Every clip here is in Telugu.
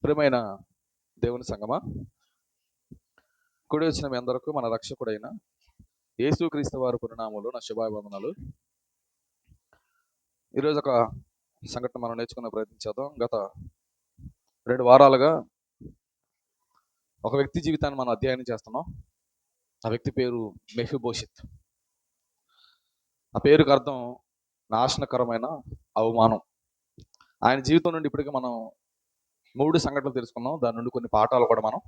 ప్రియమైన దేవుని సంగమా, కూడి వచ్చిన మీ అందరకు మన రక్షకుడైన యేసుక్రీస్తు వారి పురనామములో నా శుభాభివందనాలు. ఈరోజు ఒక సంఘటన మనం నేర్చుకునే ప్రయత్నం చేద్దాం. గత 2 వారాలుగా ఒక వ్యక్తి జీవితాన్ని మనం అధ్యయనం చేస్తున్నాం. ఆ వ్యక్తి పేరు మెఫీబోషెత్. ఆ పేరుకు అర్థం నాశనకరమైన అవమానం. ఆయన జీవితం నుండి ఇప్పటికీ మనం 3 సంఘటనలు తెలుసుకున్నాం. దాని నుండి కొన్ని పాఠాలు కూడా మనం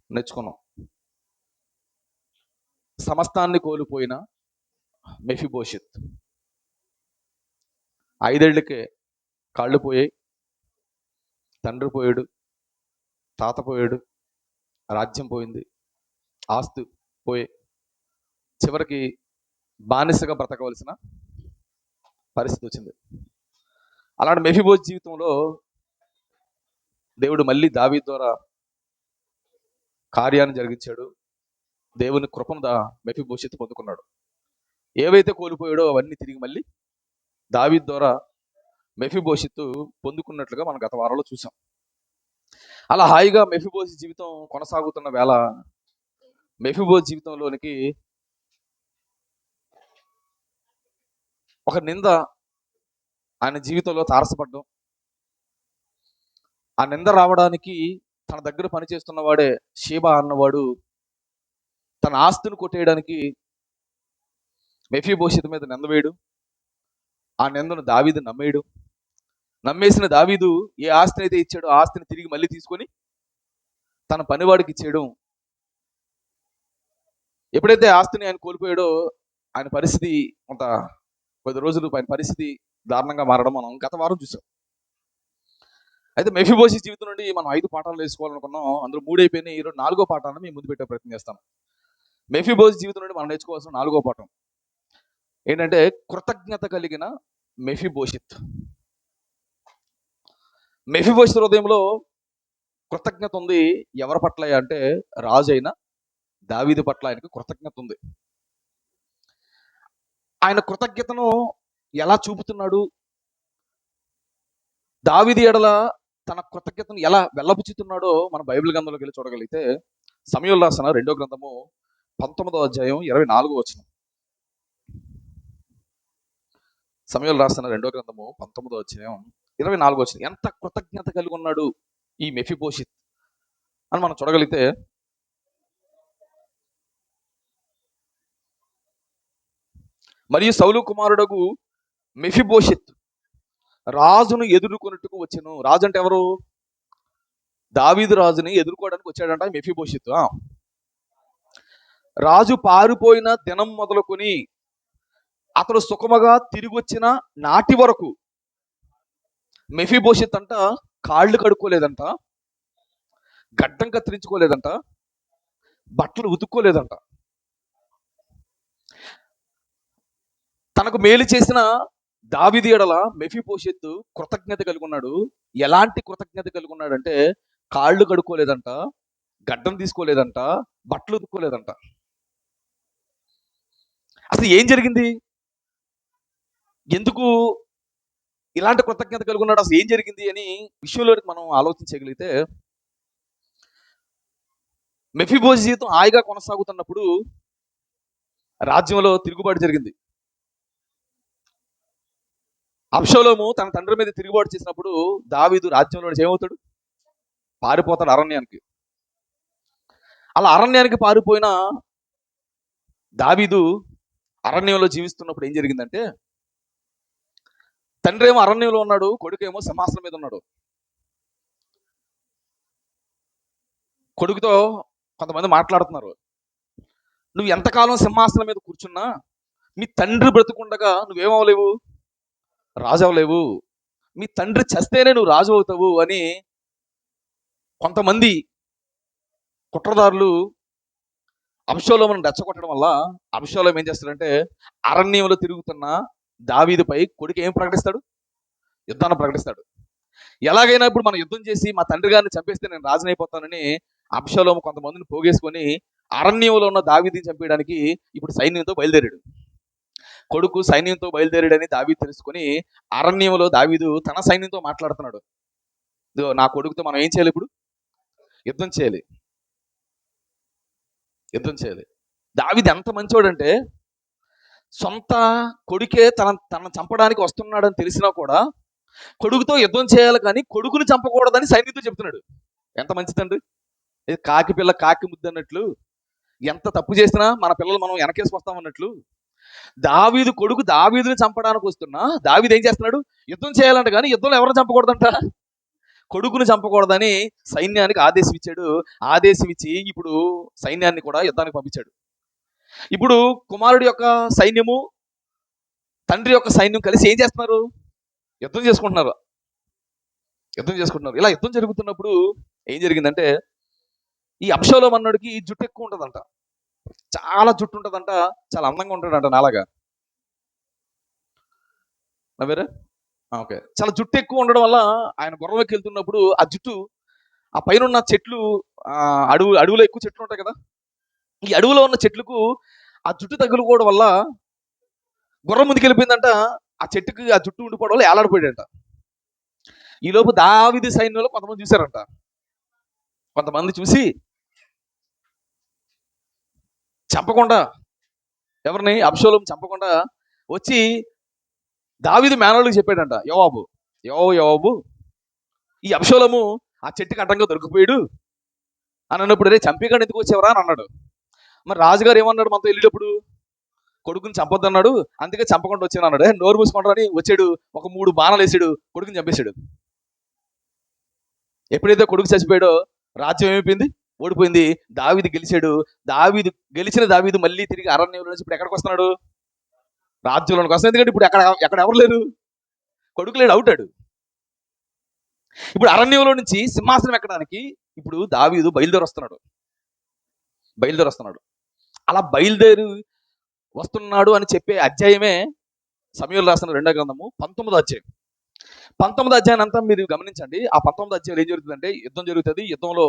నేర్చుకున్నాం. సమస్తాన్ని కోల్పోయిన మెఫీబోషెత్ 5 ఏళ్లకే కాళ్ళు పోయాయి, తండ్రి పోయాడు, తాత పోయాడు, రాజ్యం పోయింది, ఆస్తి పోయి చివరికి బానిసగా బ్రతకవలసిన పరిస్థితి వచ్చింది. అలాంటి మెఫీబోషెత్ జీవితంలో దేవుడు మళ్ళీ దావీదు ద్వారా కార్యాన్ని జరిగించాడు. దేవుని కృపను మెఫీబోషెత్ పొందుకున్నాడు. ఏవైతే కోల్పోయాడో అవన్నీ తిరిగి మళ్ళీ దావీదు ద్వారా మెఫీబోషెత్ పొందుకున్నట్లుగా మనం గత వారంలో చూసాం. అలా హాయిగా మెఫీబోషెత్ జీవితం కొనసాగుతున్న వేళ మెఫీబోషెత్ జీవితంలోనికి ఒక నింద ఆయన జీవితంలో తారసపడ్డం. ఆ నింద రావడానికి తన దగ్గర పనిచేస్తున్న వాడే షీబా అన్నవాడు తన ఆస్తిని కొట్టేయడానికి మెఫీబోషెత్ మీద నింద వేయడు. ఆ నిందను దావీదు నమ్మేయడు. నమ్మేసిన దావీదు ఏ ఆస్తిని అయితే ఇచ్చాడో ఆ ఆస్తిని తిరిగి మళ్ళీ తీసుకొని తన పనివాడికి ఇచ్చేయడం. ఎప్పుడైతే ఆస్తిని ఆయన కోల్పోయాడో ఆయన పరిస్థితి కొంత కొద్ది రోజులు ఆయన పరిస్థితి దారుణంగా మారడం మనం గత వారం చూసాం. అయితే మెఫీబోషెత్ జీవితం నుండి మనం 5 పాఠాలు నేర్చుకోవాలనుకున్నాం. అందులో 3 అయిపోయినాయి. ఈరోజు 4వ పాఠాన్ని మీ ముందు పెట్టే ప్రయత్నం చేస్తాను. మెఫీబోషెత్ జీవితం నుండి మనం నేర్చుకోవాల్సిన 4వ పాఠం ఏంటంటే కృతజ్ఞత కలిగిన మెఫీబోషెత్. మెఫీబోషెత్ హృదయంలో కృతజ్ఞత ఉంది. ఎవరి పట్ల అంటే రాజు అయిన దావీదు పట్ల ఆయనకు కృతజ్ఞత ఉంది. ఆయన కృతజ్ఞతను ఎలా చూపుతున్నాడు, దావీదు ఎడల తన కృతజ్ఞతను ఎలా వెల్లబుచ్చుతున్నాడో మన బైబిల్ గ్రంథంలోకి వెళ్ళి చూడగలిగితే సమూయేలు రాసిన 2వ గ్రంథము 19వ అధ్యాయం 24వ వచనం. సమూయేలు రాసిన 2వ గ్రంథము 19వ అధ్యాయం 24వ వచనం. ఎంత కృతజ్ఞత కలిగి ఉన్నాడు ఈ మెఫీబోషెత్ అని మనం చూడగలిగితే, మరియు సౌలు కుమారుడగు మెఫీబోషెత్ రాజును ఎదుర్కొన్నట్టుకు వచ్చెను. రాజు అంటే ఎవరు? దావీదు రాజుని ఎదుర్కోవడానికి వచ్చాడంట మెఫీబోషెత్. రాజు పారిపోయిన దినం మొదలుకొని అతడు సుఖముగా తిరిగి వచ్చిన నాటి వరకు మెఫీబోషెత్ అంట కాళ్ళు కడుక్కోలేదంట, గడ్డం కత్తిరించుకోలేదంట, బట్టలు ఉతుక్కోలేదంట. తనకు మేలు చేసిన దావీదు ఎడల మెఫీబోషెత్ కృతజ్ఞత కలిగి ఉన్నాడు. ఎలాంటి కృతజ్ఞత కలిగి ఉన్నాడంటే కాళ్ళు కడుక్కోలేదంట, గడ్డం తీసుకోలేదంట, బట్టలు ఉతుక్కోలేదంట. అసలు ఏం జరిగింది? ఎందుకు ఇలాంటి కృతజ్ఞత కలిగి ఉన్నాడు? అసలు ఏం జరిగింది అని విషయంలోకి మనం ఆలోచించగలిగితే, మెఫీబోషెత్ జీవితం హాయిగా కొనసాగుతున్నప్పుడు రాజ్యంలో తిరుగుబాటు జరిగింది. అబ్షాలోము తన తండ్రి మీద తిరుగుబాటు చేసినప్పుడు దావీదు రాజ్యంలో ఏమవుతాడు? పారిపోతాడు అరణ్యానికి. అలా అరణ్యానికి పారిపోయిన దావీదు అరణ్యంలో జీవిస్తున్నప్పుడు ఏం జరిగిందంటే, తండ్రి ఏమో అరణ్యంలో ఉన్నాడు, కొడుకేమో సింహాసనం మీద ఉన్నాడు. కొడుకుతో కొంతమంది మాట్లాడుతున్నారు, నువ్వు ఎంతకాలం సింహాసనం మీద కూర్చున్నా మీ తండ్రి బ్రతుకుండగా నువ్వేమవలేవు, రాజు అవ్వలేవు. మీ తండ్రి చస్తేనే నువ్వు రాజు అవుతావు అని కొంతమంది కుట్రదారులు అబ్షాలోమును రెచ్చగొట్టడం వల్ల అబ్షాలోము ఏం చేస్తాడంటే అరణ్యంలో తిరుగుతున్న దావీదుపై కొడుకు ఏం ప్రకటిస్తాడు? యుద్ధాన్ని ప్రకటిస్తాడు. ఎలాగైనా ఇప్పుడు మనం యుద్ధం చేసి మా తండ్రి గారిని చంపేస్తే నేను రాజునైపోతానని అబ్షాలోము కొంతమందిని పోగేసుకొని అరణ్యంలో ఉన్న దావీదుని చంపేయడానికి ఇప్పుడు సైన్యంతో బయలుదేరాడు. కొడుకు సైన్యంతో బయలుదేరాడని దావీదు తెలుసుకొని అరణ్యంలో దావీదు తన సైన్యంతో మాట్లాడుతున్నాడు. ఇదిగో నా కొడుకుతో మనం ఏం చేయాలి ఇప్పుడు? యుద్ధం చేయాలి, యుద్ధం చేయాలి. దావీదు ఎంత మంచోడంటే సొంత కొడుకే తనను చంపడానికి వస్తున్నాడని తెలిసినా కూడా కొడుకుతో యుద్ధం చేయాలి కానీ కొడుకుని చంపకూడదని సైనికుడితో చెప్తున్నాడు. ఎంత మంచిదండి! ఇది కాకి పిల్ల కాకి ముద్దు అన్నట్లు, ఎంత తప్పు చేసినా మన పిల్లలు మనం వెనకేసుకొస్తామన్నట్లు దావీదు కొడుకు దావీదుని చంపడానికి వస్తున్నా దావీదు ఏం చేస్తున్నాడు? యుద్ధం చేయాలంట, కానీ యుద్ధంలో ఎవరిని చంపకూడదంట? కొడుకుని చంపకూడదని సైన్యానికి ఆదేశం ఇచ్చాడు. ఆదేశం ఇచ్చి ఇప్పుడు సైన్యాన్ని కూడా యుద్ధానికి పంపించాడు. ఇప్పుడు కుమారుడి యొక్క సైన్యము, తండ్రి యొక్క సైన్యం కలిసి ఏం చేస్తున్నారు? యుద్ధం చేసుకుంటున్నారు, యుద్ధం చేసుకుంటున్నారు. ఇలా యుద్ధం జరుగుతున్నప్పుడు ఏం జరిగిందంటే, ఈ అబ్షాలోము అన్నోడికి జుట్టు ఎక్కువ ఉంటుందంట, చాలా జుట్టు ఉంటుందంట, చాలా అందంగా ఉంటాడంట నాలాగా. నవ్వేరా? ఓకే. చాలా జుట్టు ఎక్కువ ఉండడం వల్ల ఆయన గుర్రం ఎక్కి వెళ్తున్నప్పుడు ఆ జుట్టు, ఆ పైన ఉన్న చెట్లు, అడవులో ఎక్కువ చెట్లు ఉంటాయి కదా, ఈ అడవిలో ఉన్న చెట్లకు ఆ జుట్టు తగులుకోవడం వల్ల గుర్రం ముందుకు వెళ్ళిపోయిందంట. ఆ చెట్టుకి ఆ జుట్టు ఉండిపోవడం వల్ల ఏలాడిపోయాడంట. ఈ లోపు దావీదు సైన్యంలో కొంతమంది చూశారంట. కొంతమంది చూసి చంపకుండా, ఎవరిని? అబ్షాలోము చంపకుండా వచ్చి దావీదు మేనల్లుడికి చెప్పాడంట, యోవాబు ఈ అబ్షాలోము ఆ చెట్టుకి అడ్డంగా దొరికిపోయాడు అని అన్నప్పుడు, రే చంపేకాడు ఎందుకు వచ్చేవరా అని అన్నాడు. మరి రాజుగారు ఏమన్నాడు మనతో వెళ్ళేటప్పుడు? కొడుకుని చంపొద్దు అన్నాడు, అందుకే చంపకుండా వచ్చాను అన్నాడు. నోరు మూసుకుంటారు అని వచ్చాడు, ఒక 3 బాణాలు వేసాడు, కొడుకుని చంపేశాడు. ఎప్పుడైతే కొడుకు చచ్చిపోయాడో రాజ్యం ఏమైపోయింది? ఓడిపోయింది. దావీదు గెలిచాడు. గెలిచిన దావీదు మళ్ళీ తిరిగి అరణ్యంలో నుంచి ఇప్పుడు ఎక్కడికి వస్తున్నాడు? రాజ్యంలోనికి వస్తున్నాడు. ఎందుకంటే ఇప్పుడు ఎక్కడ ఎవరు లేరు, కొడుకు లేడు, అవుతాడు. ఇప్పుడు అరణ్యంలో నుంచి సింహాసనం ఎక్కడానికి ఇప్పుడు దావీదు బయలుదేరి వస్తున్నాడు. అలా బయలుదేరి వస్తున్నాడు అని చెప్పే అధ్యాయమే సమూయేలు రాసిన 2వ గ్రంథము 19వ అధ్యాయం. 19వ అధ్యాయం అంతా మీరు గమనించండి. ఆ 19వ అధ్యాయంలో ఏం జరుగుతుందంటే, యుద్ధం జరుగుతుంది. యుద్ధంలో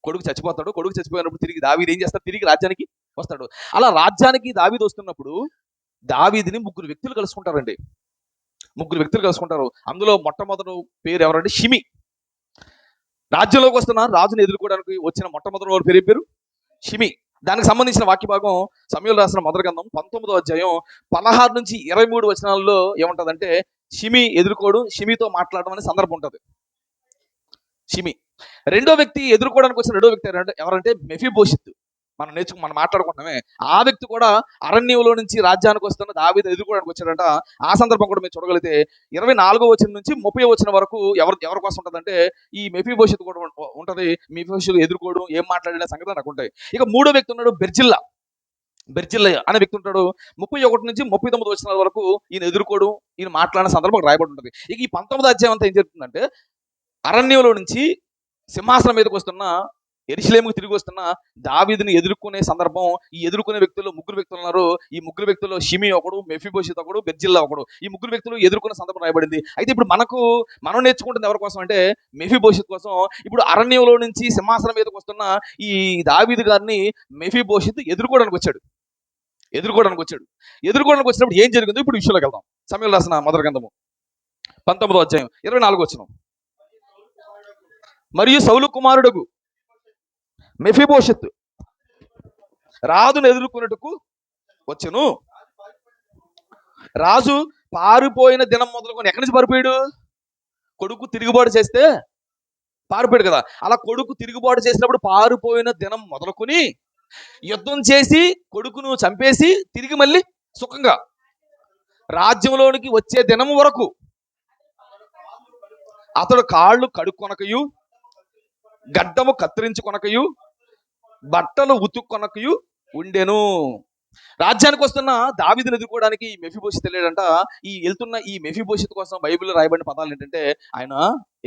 కొడుకు చచ్చిపోతాడు. కొడుకు చచ్చిపోయినప్పుడు తిరిగి దావీదు ఏం చేస్తాడు? తిరిగి రాజ్యానికి వస్తాడు. అలా రాజ్యానికి దావీదు వస్తున్నప్పుడు దావీదుని 3 వ్యక్తులు కలుసుకుంటారండి. 3 వ్యక్తులు కలుసుకుంటారు. అందులో మొట్టమొదటి పేరు ఎవరంటే షిమి. రాజ్యంలోకి వస్తున్న రాజును ఎదుర్కోవడానికి వచ్చిన మొట్టమొదటి పేరు షిమి. దానికి సంబంధించిన వాక్య భాగం సమూయేలు రాసిన 1వ గ్రంథం 19వ అధ్యాయం 16 నుంచి 23 వచనాల్లో ఏముంటదంటే, షిమి షిమితో మాట్లాడడం అనే సందర్భం ఉంటుంది. షిమి రెండో వ్యక్తి, ఎదుర్కోవడానికి వచ్చిన రెండో వ్యక్తి ఎవరంటే మెఫీబోషెత్. మనం మాట్లాడుకుంటున్నామే, ఆ వ్యక్తి కూడా అరణ్యంలో నుంచి రాజ్యానికి వస్తున్న దావీదు ఎదుర్కోవడానికి వచ్చాడంట. ఆ సందర్భం కూడా మీరు చూడగలిగితే 24వ వచనం నుంచి 30వ వచనం వరకు ఎవరి కోసం ఉంటుందంటే, ఈ మెఫీబోషెత్ కూడా ఉంటది. మెఫీబోషెత్ ఎదుర్కోవడం, ఏం మాట్లాడిన సంగతి నాకు ఉంటాయి. ఇక మూడో వ్యక్తి ఉన్నాడు, బెర్జిల్లా అనే వ్యక్తి ఉంటాడు. 31 నుంచి 39 వచనాల వరకు ఈయన ఎదుర్కోవడం, ఈయన మాట్లాడిన సందర్భం రాయబడి ఉంటుంది. ఇక ఈ 19వ అధ్యాయం అంతా ఏం జరుగుతుందంటే, అరణ్యంలో నుంచి సింహాసనం మీదకి వస్తున్న, యెరూషలేముకు తిరిగి వస్తున్న దావీదుని ఎదుర్కొనే సందర్భం. ఈ ఎదుర్కొనే వ్యక్తుల్లో 3 వ్యక్తులు ఉన్నారు. ఈ 3 వ్యక్తుల్లో షిమి ఒకడు, మెఫీబోషెత్ ఒకడు, బెర్జిల్లా ఒకడు. ఈ 3 వ్యక్తులు ఎదుర్కొనే సందర్భం రాయబడింది. అయితే ఇప్పుడు మనం నేర్చుకుంటుంది ఎవరి కోసం అంటే, మెఫీబోషెత్ కోసం. ఇప్పుడు అరణ్యంలో నుంచి సింహాసనం మీదకి వస్తున్న ఈ దావీదు గారిని మెఫీబోషెత్ ఎదుర్కోవడానికి వచ్చాడు. ఎదుర్కోవడానికి వచ్చినప్పుడు ఏం జరిగిందో ఇప్పుడు విషయంలోకి వెళ్దాం. సమూయేలు రాసిన 1వ గ్రంథము 19వ అధ్యాయం 24వ వచనం. మరియు సౌలు కుమారుడగు మెఫీబోషెత్ రాజును ఎదుర్కొన్నట్టుకు వచ్చెను. రాజు పారిపోయిన దినం మొదలుకొని ఎక్కడి నుంచి పారిపోయాడు? కొడుకు తిరుగుబాటు చేస్తే పారిపోయాడు కదా. అలా కొడుకు తిరుగుబాటు చేసినప్పుడు పారిపోయిన దినం మొదలుకొని యుద్ధం చేసి కొడుకును చంపేసి తిరిగి మళ్ళీ సుఖంగా రాజ్యంలోనికి వచ్చే దినం వరకు అతడు కాళ్ళు కడుక్కొనకయు, గడ్డము కత్తిరించుకొనకయు, బట్టలు ఉతుక్కొనకయు ఉండెను. రాజ్యానికి వస్తున్న దావీదుని ఎదుర్కోవడానికి మెఫీబోషెత్ వెళ్ళాడంట. వెళ్తున్న ఈ మెఫీబోషెత్ కోసం బైబిల్లో రాయబడిన పదాలు ఏంటంటే, ఆయన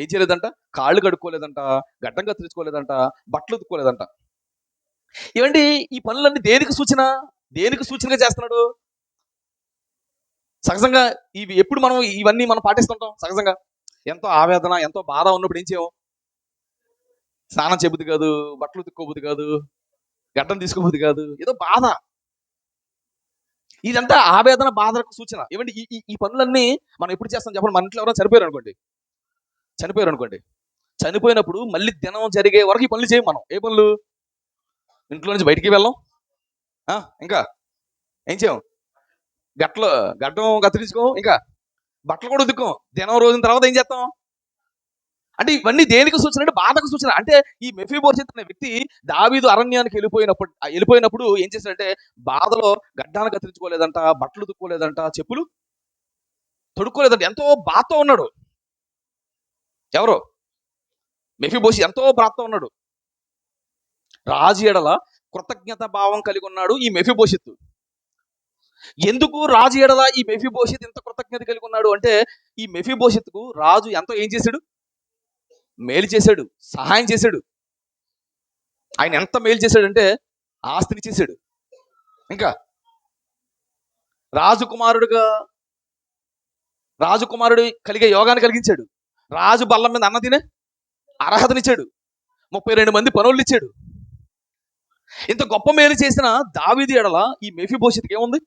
ఏం చేయలేదంట? కాళ్ళు కడుక్కోలేదంట, గడ్డం కత్తిరించుకోలేదంట, బట్టలు ఉతుక్కోలేదంట. ఏమండి, ఈ పనులన్నీ దేనికి సూచనగా చేస్తున్నాడు? సహజంగా ఎప్పుడు ఇవన్నీ మనం పాటిస్తుంటాం. సహజంగా ఎంతో ఆవేదన, ఎంతో బాధ ఉన్నప్పుడు ఏం చేయం? స్నానం చేయబుద్ది కాదు, బట్టలు ఉతుక్కోబుద్ది కాదు, గడ్డం తీసుకోబుద్ది కాదు, ఏదో బాధ. ఇదంతా ఆవేదన, బాధలకు సూచన. ఏమండి, ఈ పనులన్నీ మనం ఎప్పుడు చేస్తాం చెప్పండి? మన ఇంట్లో ఎవరైనా చనిపోయారు అనుకోండి, చనిపోయినప్పుడు మళ్ళీ దినం జరిగే వరకు ఈ పనులు చేయం మనం. ఏ పనులు? ఇంట్లో నుంచి బయటికి వెళ్ళాం. ఇంకా ఏం చేయం? గట్లో గడ్డం కత్తిరించుకోం. ఇంకా బట్టలు కూడా ఉతుక్కోం. దినం రోజున తర్వాత ఏం చేస్తాం? అంటే ఇవన్నీ దేనికి సూచన అంటే బాధకు సూచన. అంటే ఈ మెఫీబోషెత్ అనే వ్యక్తి దావీదు అరణ్యానికి వెళ్ళిపోయినప్పుడు ఏం చేశాడంటే బాధలో గడ్డాన్ని కత్తిరించుకోలేదంట, బట్టలు ఉతుక్కోలేదంట, చెప్పులు తొడుక్కోలేదంట. ఎంతో బాధతో ఉన్నాడు. ఎవరు? మెఫీబోషెత్ ఎంతో బాధతో ఉన్నాడు. రాజు ఎడల కృతజ్ఞత భావం కలిగి ఉన్నాడు ఈ మెఫీబోషెత్. ఎందుకు రాజు ఎడల ఈ మెఫీబోషెత్ ఇంత కృతజ్ఞత కలిగి ఉన్నాడు అంటే, ఈ మెఫీబోషెత్కు రాజు ఎంతో ఏం చేశాడు? మేలు చేశాడు, సహాయం చేశాడు. ఆయన ఎంత మేలు చేశాడంటే ఆస్తిని చేశాడు. ఇంకా రాజకుమారుడు కలిగే యోగాన్ని కలిగించాడు. రాజు బల్లం మీద అన్న తినే అర్హతనిచ్చాడు. 32 మంది పనులు ఇచ్చాడు. ఇంత గొప్ప మేలు చేసిన దావీదు ఎడల ఈ మెఫీబోషెత్కి ఏముంది?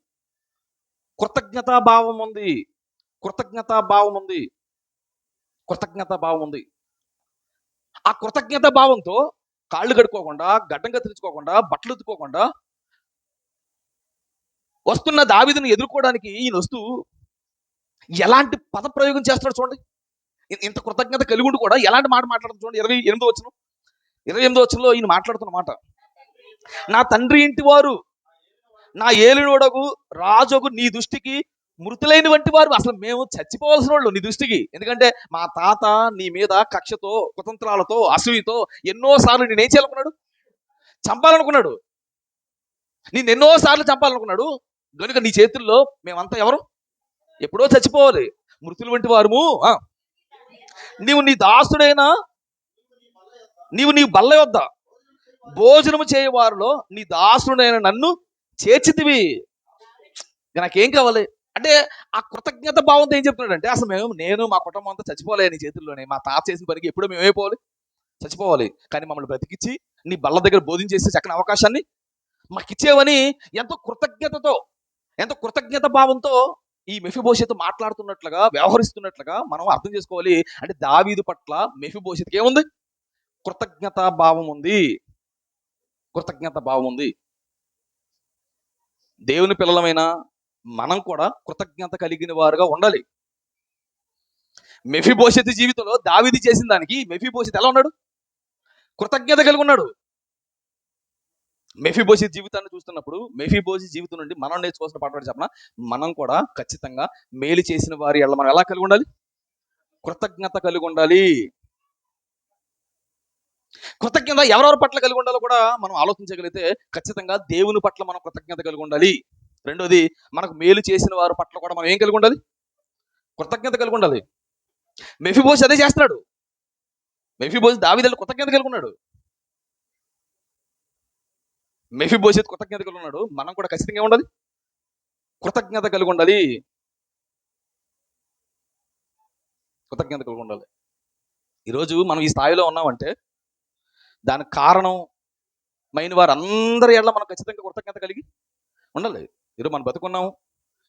కృతజ్ఞతా భావం ఉంది. కృతజ్ఞతా భావం ఉంది. కృతజ్ఞతా భావం ఉంది. ఆ కృతజ్ఞత భావంతో కాళ్ళు కడుక్కోకుండా, గడ్డం కత్తిరించుకోకుండా, బట్టలు ఉతుక్కోకుండా వస్తున్న దావీదును ఎదుర్కోవడానికి ఈయన వస్తూ ఎలాంటి పద ప్రయోగం చేస్తున్నాడు చూడండి. ఇంత కృతజ్ఞత కలిగి ఉండి కూడా ఎలాంటి మాట మాట్లాడుతుంది చూడండి. 28వ వచనంలో ఈయన మాట్లాడుతున్న మాట, నా తండ్రి ఇంటి వారు, నా ఏలినోడగు రాజుగు నీ దృష్టికి మృతులైన వంటి వారు. అసలు మేము చచ్చిపోవాల్సిన వాళ్ళు నీ దృష్టికి. ఎందుకంటే మా తాత నీ మీద కక్షతో, కుతంత్రాలతో, అసూయతో ఎన్నోసార్లు నేనేం చేయాలనుకున్నాడు? చంపాలనుకున్నాడు. నేను ఎన్నోసార్లు చంపాలనుకున్నాడు. కనుక నీ చేతుల్లో మేమంతా ఎవరు? ఎప్పుడో చచ్చిపోవాలి, మృతులు వంటి వారము. నీవు నీ దాసుడైనా నీవు నీ బల్ల యొద్ద భోజనము చేయవారిలో నీ దాసుడైన నన్ను చేర్చితివి. నాకేం కావాలి అంటే ఆ కృతజ్ఞత భావంతో ఏం చెప్తున్నాడు అంటే, అసలు నేను మా కుటుంబం అంతా చచ్చిపోలే నీ చేతుల్లోనే. మా తాత చేసిన పనికి ఎప్పుడో మేము అయిపోవాలి, చచ్చిపోవాలి. కానీ మమ్మల్ని బ్రతికిచ్చి నీ బల్ల దగ్గర బోధించేసే చక్కని అవకాశాన్ని మాకు ఇచ్చేవని ఎంతో కృతజ్ఞత భావంతో ఈ మెఫీబోషెత్ మాట్లాడుతున్నట్లుగా, వ్యవహరిస్తున్నట్లుగా మనం అర్థం చేసుకోవాలి. అంటే దావీదు పట్ల మెఫీబోషెత్కి ఏముంది? కృతజ్ఞత భావం ఉంది. కృతజ్ఞత భావం ఉంది. దేవుని పిల్లలమైన మనం కూడా కృతజ్ఞత కలిగిన వారుగా ఉండాలి. మెఫీబోషెత్ జీవితంలో దావీదు చేసిన దానికి మెఫీబోషెత్ ఎలా ఉన్నాడు? కృతజ్ఞత కలిగి ఉన్నాడు. మెఫీబోషెత్ జీవితాన్ని చూస్తున్నప్పుడు మెఫీబోషెత్ జీవితం నుండి మనం నేర్చుకోవాల్సిన పాఠం చెప్పిన, మనం కూడా ఖచ్చితంగా మేలు చేసిన వారి ఎడల మనం ఎలా కలిగి ఉండాలి? కృతజ్ఞత కలిగి ఉండాలి. కృతజ్ఞత ఎవరెవరి పట్ల కలిగి ఉండాలో కూడా మనం ఆలోచించగలిగితే ఖచ్చితంగా దేవుని పట్ల మనం కృతజ్ఞత కలిగి ఉండాలి. రెండోది, మనకు మేలు చేసిన వారి పట్ల కూడా మనం ఏం కలిగి ఉండాలి? కృతజ్ఞత కలిగి ఉండాలి. మెఫీబోషెత్ అదే చేస్తున్నాడు. మెఫీబోషెత్ దావీదులో కృతజ్ఞత కలిగి ఉన్నాడు. మెఫీబోషెత్ కృతజ్ఞత కలిగి ఉన్నాడు. మనం కూడా ఖచ్చితంగా ఉండాలి, కృతజ్ఞత కలిగి ఉండాలి. కృతజ్ఞత కలిగి ఉండాలి. ఈరోజు మనం ఈ స్థాయిలో ఉన్నామంటే దానికి కారణం మైన వారు అందరి ఎడల మనం ఖచ్చితంగా కృతజ్ఞత కలిగి ఉండాలి. ఈరోజు మనం బతుకున్నాము,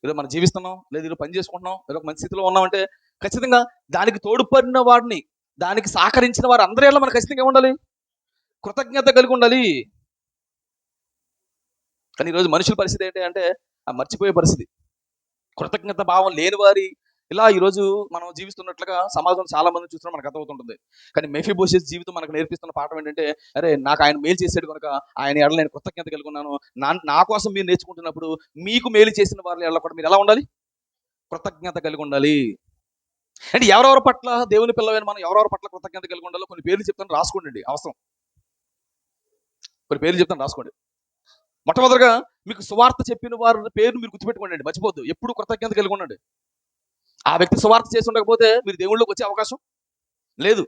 ఈరోజు మనం జీవిస్తున్నాం, లేదా ఈరోజు పని చేసుకుంటున్నాం, ఏదో ఒక మంచి స్థితిలో ఉన్నామంటే ఖచ్చితంగా దానికి తోడ్పడిన వారిని, దానికి సహకరించిన వారు అందరి ఎడల మనం ఖచ్చితంగా ఉండాలి, కృతజ్ఞత కలిగి ఉండాలి. కానీ ఈరోజు మనుషుల పరిస్థితి ఏంటి అంటే మర్చిపోయే పరిస్థితి. కృతజ్ఞత భావం లేని వారి ఇలా ఈరోజు మనం జీవిస్తున్నట్లుగా సమాజం చాలా మంది చూస్తున్నాం, మనకు అర్థమవుతుంటుంది. కానీ మెఫీబోషెత్ జీవితం మనకు నేర్పిస్తున్న పాఠం ఏంటంటే, అరే నాకు ఆయన మేలు చేశాడు కనుక ఆయన ఎడల నేను కృతజ్ఞత కలిగి ఉన్నాను. నా కోసం మీరు నేర్చుకుంటున్నప్పుడు మీకు మేలు చేసిన వారి ఎడల కూడా మీరు ఎలా ఉండాలి? కృతజ్ఞత కలిగి ఉండాలి. అంటే ఎవరెవరి పట్ల దేవుని పిల్లవైన మనం ఎవరెవరి పట్ల కృతజ్ఞత కలిగి ఉండాలో కొన్ని పేర్లు చెప్తాను, రాసుకోండి. అవసరం కొన్ని పేర్లు చెప్తాను, రాసుకోండి. మొట్టమొదటిగా మీకు సువార్త చెప్పిన వారి పేరు మీరు గుర్తుపెట్టుకోండి, మర్చిపోద్దు. ఎప్పుడు కృతజ్ఞత కలిగి ఉండండి. ఆ వ్యక్తి సువార్త చేసి ఉండకపోతే మీరు దేవుళ్ళకి వచ్చే అవకాశం లేదు.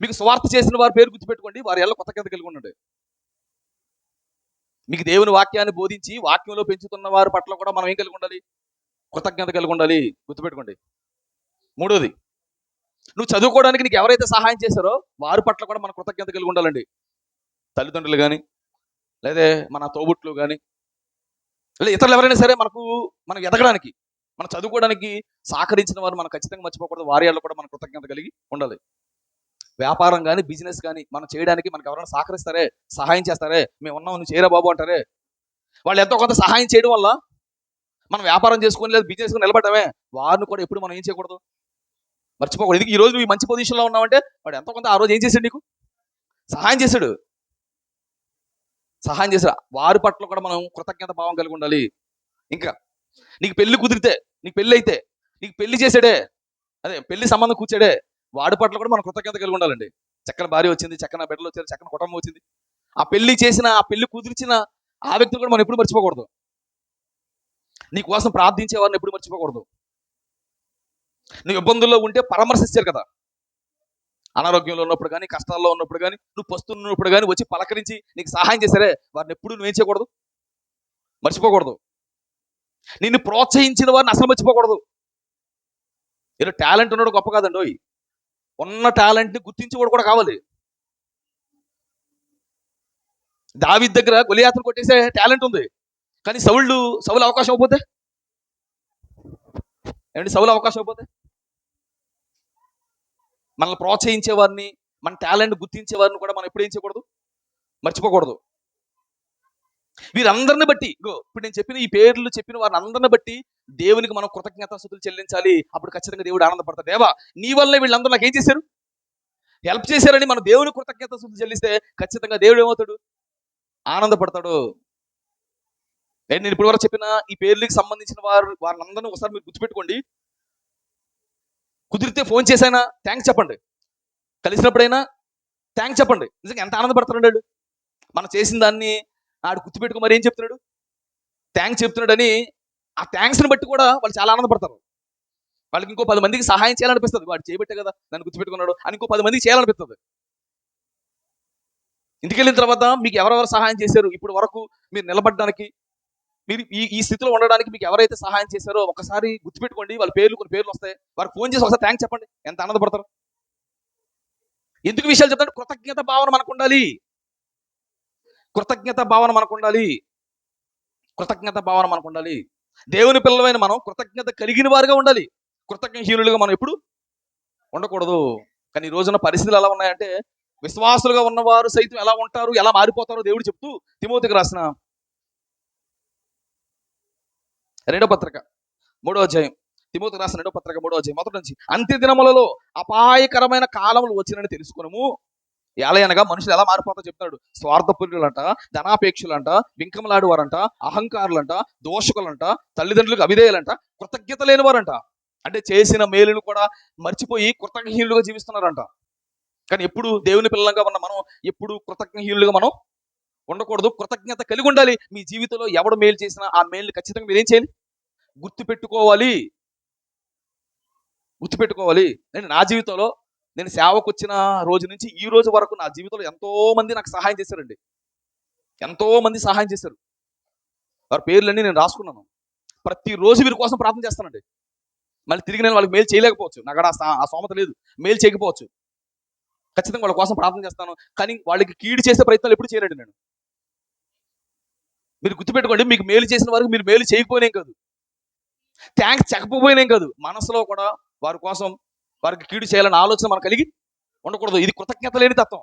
మీకు సువార్త చేసిన వారి పేరు గుర్తుపెట్టుకోండి, వారి ఎడల కృతజ్ఞత కలిగి ఉండండి. మీకు దేవుని వాక్యాన్ని బోధించి వాక్యంలో పెంచుతున్న వారి పట్ల కూడా మనం ఏం కలిగి ఉండాలి? కృతజ్ఞత కలిగి ఉండాలి. గుర్తుపెట్టుకోండి. మూడోది, నువ్వు చదువుకోవడానికి నీకు ఎవరైతే సహాయం చేశారో వారి పట్ల కూడా మనం కృతజ్ఞత కలిగి ఉండాలండి. తల్లిదండ్రులు కానీ, లేదా మన తోబుట్లు కానీ, లేదా ఇతరులు ఎవరైనా సరే మనం ఎదగడానికి, మనం చదువుకోవడానికి సహకరించిన వారు మనం ఖచ్చితంగా మర్చిపోకూడదు. వారి ఎడల కూడా మనం కృతజ్ఞత కలిగి ఉండాలి. వ్యాపారం కానీ బిజినెస్ కానీ మనం చేయడానికి మనకు ఎవరైనా సహకరిస్తారే, సహాయం చేస్తారే, మేము ఉన్నాం నువ్వు చేయరా బాబు అంటారే, వాళ్ళు ఎంతో కొంత సహాయం చేయడం వల్ల మనం వ్యాపారం చేసుకొని లేదా బిజినెస్ నిలబడమే, వారిని కూడా ఎప్పుడు మనం ఏం చేయకూడదు, మర్చిపోకూడదు. ఎందుకు ఈ రోజు నువ్వు ఈ మంచి పొజిషన్లో ఉన్నావంటే వాడు ఎంతో కొంత ఆ రోజు ఏం చేశాడు, నీకు సహాయం చేశాడు. వారి పట్ల కూడా మనం కృతజ్ఞత భావం కలిగి ఉండాలి. ఇంకా నీకు పెళ్లి కుదిరితే, నీకు పెళ్లి అయితే, నీకు పెళ్లి చేసాడే, అదే పెళ్లి సంబంధం కూర్చాడే, వాడి పట్ల కూడా మనం కృతజ్ఞత కలిగి ఉండాలండి. చక్కని భార్య వచ్చింది, చక్కని బిడ్డలు వచ్చారు, చక్కని కుటుంబం వచ్చింది. ఆ పెళ్లి చేసిన, ఆ పెళ్లి కుదిర్చిన ఆ వ్యక్తులు కూడా మనం ఎప్పుడు మర్చిపోకూడదు. నీ కోసం ప్రార్థించే వారిని ఎప్పుడు మర్చిపోకూడదు. నువ్వు ఇబ్బందుల్లో ఉంటే పరామర్శించారు కదా, అనారోగ్యంలో ఉన్నప్పుడు కానీ, కష్టాల్లో ఉన్నప్పుడు కానీ, నువ్వు పస్తున్నప్పుడు కానీ వచ్చి పలకరించి నీకు సహాయం చేశారే, వారిని ఎప్పుడు నువ్వేం చేయకూడదు, మర్చిపోకూడదు. నిన్ను ప్రోత్సహించిన వారిని అసలు మర్చిపోకూడదు. ఏదో టాలెంట్ ఉన్నాడు గొప్ప కాదండి, ఉన్న టాలెంట్ని గుర్తించేవాడు కూడా కావాలి. దావీదు దగ్గర గొలియాతును కొట్టేసే టాలెంట్ ఉంది, కానీ సౌలు అవకాశం అయిపోతే ఏమంటే సౌలు అవకాశం అయిపోతే మనల్ని ప్రోత్సహించే వారిని, మన టాలెంట్ గుర్తించే వారిని కూడా మనం ఎప్పుడు ఏం చేయకూడదు, మర్చిపోకూడదు. వీరందరిని బట్టి ఇప్పుడు నేను చెప్పిన ఈ పేర్లు చెప్పిన వారిని అందరిని బట్టి దేవునికి మనం కృతజ్ఞతాస్తుతులు చెల్లించాలి. అప్పుడు ఖచ్చితంగా దేవుడు ఆనందపడతాడు. దేవా నీ వల్లే వీళ్ళందరూ నాకు ఏం చేశారు, హెల్ప్ చేశారని మనం దేవుని కృతజ్ఞతాస్తుతులు చెల్లిస్తే ఖచ్చితంగా దేవుడు ఏమవుతాడు, ఆనందపడతాడు. నేను ఇప్పుడు వరకు చెప్పిన ఈ పేర్లకు సంబంధించిన వారిని అందరినీ ఒకసారి మీరు గుర్తుపెట్టుకోండి. కుదిరితే ఫోన్ చేసైనా థ్యాంక్స్ చెప్పండి, కలిసినప్పుడైనా థ్యాంక్స్ చెప్పండి. నిజంగా ఎంత ఆనందపడుతున్నాడు, మనం చేసిన దాన్ని ఆడు గుర్తుపెట్టుకో మరి ఏం చెప్తున్నాడు, థ్యాంక్స్ చెప్తున్నాడని. ఆ థ్యాంక్స్ని బట్టి కూడా వాళ్ళు చాలా ఆనందపడతారు. వాళ్ళకి ఇంకో 10 మందికి సహాయం చేయాలనిపిస్తుంది, వాడు చేయబట్టే కదా నన్ను గుర్తుపెట్టుకున్నాడు అని ఇంకో 10 మందికి చేయాలనిపిస్తుంది. ఇంటికి వెళ్ళిన తర్వాత మీకు ఎవరెవరు సహాయం చేశారు, ఇప్పుడు వరకు మీరు నిలబడడానికి, మీరు ఈ స్థితిలో ఉండడానికి మీకు ఎవరైతే సహాయం చేశారో ఒకసారి గుర్తుపెట్టుకోండి. వాళ్ళ పేర్లు, కొన్ని పేర్లు వస్తాయి, వారికి ఫోన్ చేసి ఒకసారి థ్యాంక్స్ చెప్పండి, ఎంత ఆనందపడతారు. ఎందుకు విషయాలు చెప్తాను, కృతజ్ఞత భావన మనకు ఉండాలి. కృతజ్ఞత భావన మనకు ఉండాలి. కృతజ్ఞత భావన మనకు ఉండాలి. దేవుని పిల్లలైన మనం కృతజ్ఞత కలిగిన వారుగా ఉండాలి. కృతజ్ఞహీనులుగా మనం ఎప్పుడు ఉండకూడదు. కానీ ఈ రోజున పరిస్థితులు ఎలా ఉన్నాయంటే, విశ్వాసులుగా ఉన్నవారు సైతం ఎలా ఉంటారు, ఎలా మారిపోతారో దేవుడు చెప్తూ తిమోతికి రాసిన 2వ పత్రిక 3వ అధ్యాయం, తిమోతికి రాసిన 2వ పత్రిక 3వ అధ్యాయం మొదటి నుంచి, అంత్య దినములలో అపాయకరమైన కాలములు వచ్చినని తెలుసుకునము. ఎలాగనగా మనుషులు ఎలా మారిపోతారో చెప్తున్నాడు. స్వార్థపరులంట, ధనాపేక్షలంట, వింకమలాడువారంట, అహంకారులంట, దోషకులంట, తల్లిదండ్రులకు అవిధేయులంట, కృతజ్ఞత లేనివారంట. అంటే చేసిన మేలును కూడా మర్చిపోయి కృతజ్ఞహీనులుగా జీవిస్తున్నారంట. కానీ ఎప్పుడు దేవుని పిల్లలుగా ఉన్న మనం ఎప్పుడు కృతజ్ఞహీనులుగా మనం ఉండకూడదు. కృతజ్ఞత కలిగి ఉండాలి. మీ జీవితంలో ఎవడు మేలు చేసినా ఆ మేలుని ఖచ్చితంగా మీరేం చేయాలి, గుర్తుపెట్టుకోవాలి. నేను నా జీవితంలో, నేను సేవకు వచ్చిన రోజు నుంచి ఈ రోజు వరకు నా జీవితంలో ఎంతో మంది నాకు సహాయం చేశారండి. ఎంతో మంది సహాయం చేశారు. వారి పేర్లన్నీ నేను రాసుకున్నాను. ప్రతిరోజు వీరి కోసం ప్రార్థన చేస్తానండి. మళ్ళీ తిరిగి నేను వాళ్ళకి మేలు చేయలేకపోవచ్చు, నాకు ఆ స్తోమత లేదు, మేలు చేయకపోవచ్చు. ఖచ్చితంగా వాళ్ళ కోసం ప్రార్థన చేస్తాను. కానీ వాళ్ళకి కీడు చేసే ప్రయత్నాలు ఎప్పుడు చేయలేండి నేను. మీరు గుర్తుపెట్టుకోండి, మీకు మేలు చేసిన వారికి మీరు మేలు చేయకపోయినేం కాదు, థ్యాంక్స్ చెప్పకపోయినేం కాదు, మనసులో కూడా వారి కోసం వారికి కీడు చేయాలని ఆలోచన మనకు కలిగి ఉండకూడదు. ఇది కృతజ్ఞత లేని తత్వం.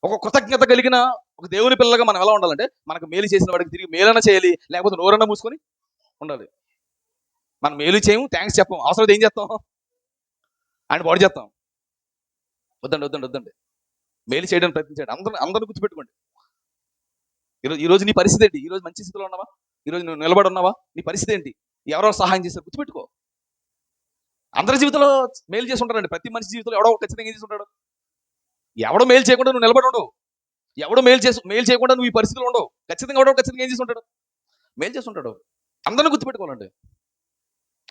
ఒక కృతజ్ఞత కలిగిన ఒక దేవుని పిల్లగా మనం ఎలా ఉండాలంటే, మనకు మేలు చేసిన వాడికి తిరిగి మేలన చేయాలి, లేకపోతే నోరన్న మూసుకొని ఉండాలి. మనం మేలు చేయము, థ్యాంక్స్ చెప్పం, అవసరం ఏం చేస్తాం, ఆయన బాడీ చేస్తాం. వద్దండి. మేలు చేయడానికి ప్రయత్నించండి. అందరిని గుర్తుపెట్టుకోండి. ఈరోజు నీ పరిస్థితి ఏంటి, ఈరోజు మంచి స్థితిలో ఉన్నావా, ఈరోజు నువ్వు నిలబడి ఉన్నావా, నీ పరిస్థితి ఏంటి, ఎవరెవరు సహాయం చేశారు గుర్తుపెట్టుకో. అందరి జీవితంలో మేలు చేసి ఉంటారండి. ప్రతి మనిషి జీవితంలో ఎవడో ఖచ్చితంగా ఏం చేసి ఉంటాడు. ఎవడో మేలు చేయకుండా నువ్వు నిలబడి ఉండవు, ఎవడో మేలు చేయకుండా నువ్వు ఈ పరిస్థితిలో ఉండవు. ఖచ్చితంగా ఏం చేసి ఉంటాడు, మేలు చేసి ఉంటాడు. అందరిని గుర్తుపెట్టుకోవాలండి,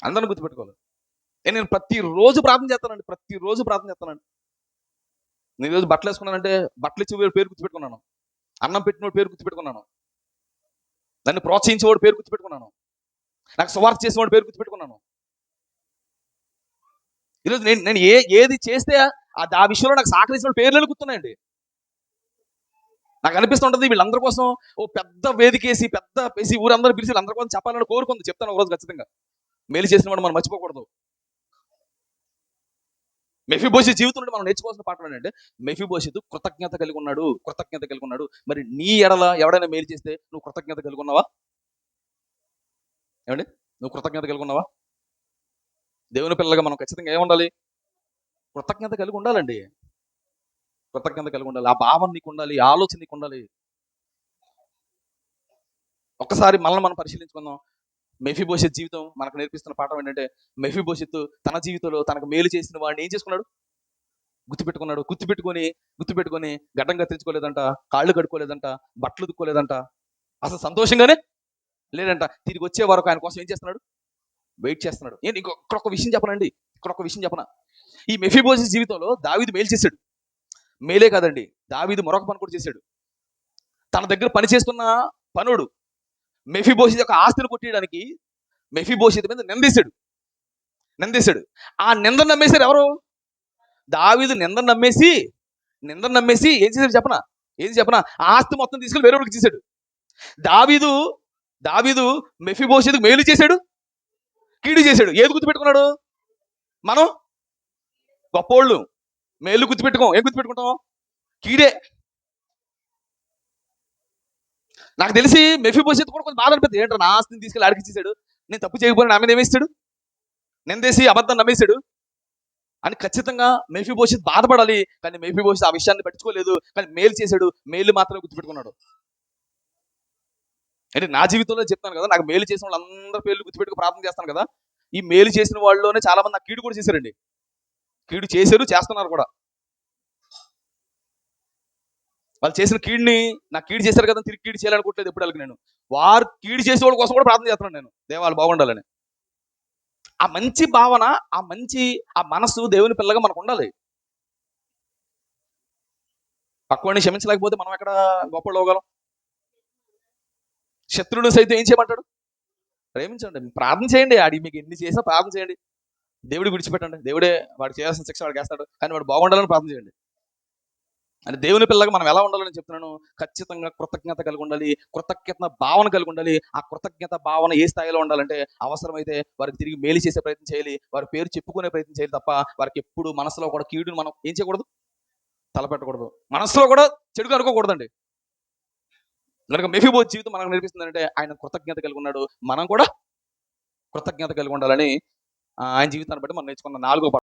అందరిని గుర్తుపెట్టుకోవాలి. నేను ప్రతిరోజు ప్రార్థన చేస్తానండి. నేను ఈరోజు బట్టలు వేసుకున్నానంటే బట్టలు ఇచ్చి పేరు గుర్తుపెట్టుకున్నాను, అన్నం పెట్టినోడు పేరు గుర్తుపెట్టుకున్నాను, నన్ను ప్రోత్సహించేవాడు పేరు గుర్తుపెట్టుకున్నాను, నాకు సువార్త చేసేవాడు పేరు గుర్తుపెట్టుకున్నాను. ఈరోజు నేను ఏది చేస్తే ఆ విషయంలో నాకు సహకరించిన పేర్లను గుర్తున్నాయండి. నాకు అనిపిస్తుంటుంది వీళ్ళందరి కోసం ఓ పెద్ద వేదికేసి ఊరందరూ పిలిచి వీళ్ళందరి కోసం చెప్పాలని కోరుకుంది. చెప్తాను ఒకరోజు ఖచ్చితంగా. మేలు చేసిన వాడు మనం మర్చిపోకూడదు. మెఫీబోషెతు జీవితం నుండి మనం నేర్చుకోవాల్సిన పాఠం ఏంటంటే, మెఫీబోషెతు కృతజ్ఞత కలిగి ఉన్నాడు, కృతజ్ఞత కలిగి ఉన్నాడు. మరి నీ ఎడల ఎవడైనా మేలు చేస్తే నువ్వు కృతజ్ఞత కలిగి ఉన్నావా? ఏమండి? నువ్వు కృతజ్ఞత కలిగి ఉన్నావా? దేవుని పిల్లలుగా మనం ఖచ్చితంగా ఏముండాలి? కృతజ్ఞత కలిగి ఉండాలండి. కృతజ్ఞత కలిగి ఉండాలి. ఆ భావం నీకు ఉండాలి, ఆ ఆలోచన నీకు ఉండాలి. ఒక్కసారి మనల్ని మనం పరిశీలించుకుందాం. మెఫీబోషెతు జీవితం మనకు నేర్పిస్తున్న పాఠం ఏంటంటే, మెఫీబోషెతు తన జీవితంలో తనకు మేలు చేసిన వాడిని ఏం చేసుకున్నాడు? గుర్తుపెట్టుకున్నాడు. గుర్తుపెట్టుకొని గడ్డం కత్తిరించుకోలేదంట, కాళ్ళు కడుక్కోలేదంట, బట్టలు ఉతుక్కోలేదంట. అసలు సంతోషంగానే లేడంట. తిరిగి వచ్చే వరకు ఆయన కోసం ఏం చేస్తున్నాడు? వెయిట్ చేస్తున్నాడు. ఏంటి ఇక్కడ ఒక విషయం చెప్పనండి. ఇక్కడ ఒక విషయం చెప్పనా? ఈ మెఫీబోషెతు జీవితంలో దావీదు మేలు చేశాడు. మేలే కాదండి, దావీదు మరొక పని కూడా చేశాడు. తన దగ్గర పని చేస్తున్న పనుడు మెఫీబోషెతు యొక్క ఆస్తిని కొట్టేయడానికి మెఫీబోషెతు మీద నిందేశాడు. ఆ నిందను నమ్మేశారు ఎవరు? దావీదు నిందను నమ్మేసి ఏం చేశాడు చెప్పనా? ఆ ఆస్తి మొత్తం తీసుకెళ్ళి వేరే వాళ్ళకి చేశాడు. దావీదు దావీదు మెఫీబోషెతుకు మేలు చేశాడు, కీడు చేశాడు. ఏది గుర్తుపెట్టుకున్నాడు? మనం గొప్పోళ్ళు మేలు గుర్తుపెట్టుకోం. ఏం గుర్తుపెట్టుకుంటాం? కీడే. నాకు తెలిసి మెఫీబోషెతు కూడా కొంచెం బాధ అనిపిస్తుంది. ఏంటో నా ఆస్తిని తీసుకెళ్ళి ఆడికి ఇచ్చేసాడు, నేను తప్పు చేయకపోయినా నా మీద ఏమేస్తాడు? నిందేసి అబద్ధం నమ్మేశాడు అని ఖచ్చితంగా మెఫీబోషెతు బాధపడాలి. కానీ మెఫీబోషెతు ఆ విషయాన్ని పట్టించుకోలేదు. కానీ మేలు చేశాడు, మేలు మాత్రమే గుర్తుపెట్టుకున్నాడు. అంటే నా జీవితంలో చెప్తాను కదా, నాకు మేలు చేసిన వాళ్ళందరి పేర్లు గుర్తుపెట్టుకు ప్రార్థన చేస్తాను కదా. ఈ మేలు చేసిన వాళ్ళలోనే చాలా మంది నాకు కీడు కూడా చేశారండి. కీడు చేశారు, చేస్తున్నారు కూడా. వాళ్ళు చేసిన కీడుని నాకు కీడు చేశారు కదా తిరిగి కీడు చేయాలనుకోవట్లేదు ఎప్పుడు వాళ్ళకి. నేను వారు కీడు చేసే వాళ్ళ కోసం కూడా ప్రార్థన చేస్తున్నాను. నేను దేవాలు బాగుండాలని. ఆ మంచి భావన, ఆ మనసు దేవుని పిల్లగా మనకు ఉండాలి. పక్కవాడిని క్షమించలేకపోతే మనం ఎక్కడ గొప్పలు అవ్వగలం? శత్రువుని సైతం ఏం చేయమంటాడు? ప్రేమించండి, ప్రార్థన చేయండి. ఆడి మీకు ఎన్ని చేసినా ప్రార్థన చేయండి. దేవుడు విడిచిపెట్టండి. దేవుడే వాడు చేయాల్సిన శిక్ష వాడికి వేస్తాడు. కానీ వాడు బాగుండాలని ప్రార్థన చేయండి. అంటే దేవుని పిల్లగా మనం ఎలా ఉండాలని చెప్తున్నాను? ఖచ్చితంగా కృతజ్ఞత కలిగి ఉండాలి, కృతజ్ఞత భావన కలిగి ఉండాలి. ఆ కృతజ్ఞత భావన ఏ స్థాయిలో ఉండాలంటే, అవసరమైతే వారికి తిరిగి మేలు చేసే ప్రయత్నం చేయాలి, వారి పేరు చెప్పుకునే ప్రయత్నం చేయాలి తప్ప వారికి ఎప్పుడు మనసులో కూడా కీడుని మనం ఏం చేయకూడదు? తలపెట్టకూడదు. మనసులో కూడా చెడుగా అనుకోకూడదండి. కనుక మెఫీబోషెతు జీవితం మనకు నేర్పిస్తుందంటే ఆయన కృతజ్ఞత కలిగి ఉన్నాడు. మనం కూడా కృతజ్ఞత కలిగి ఉండాలని ఆయన జీవితాన్ని బట్టి మనం నేర్చుకున్న 4వ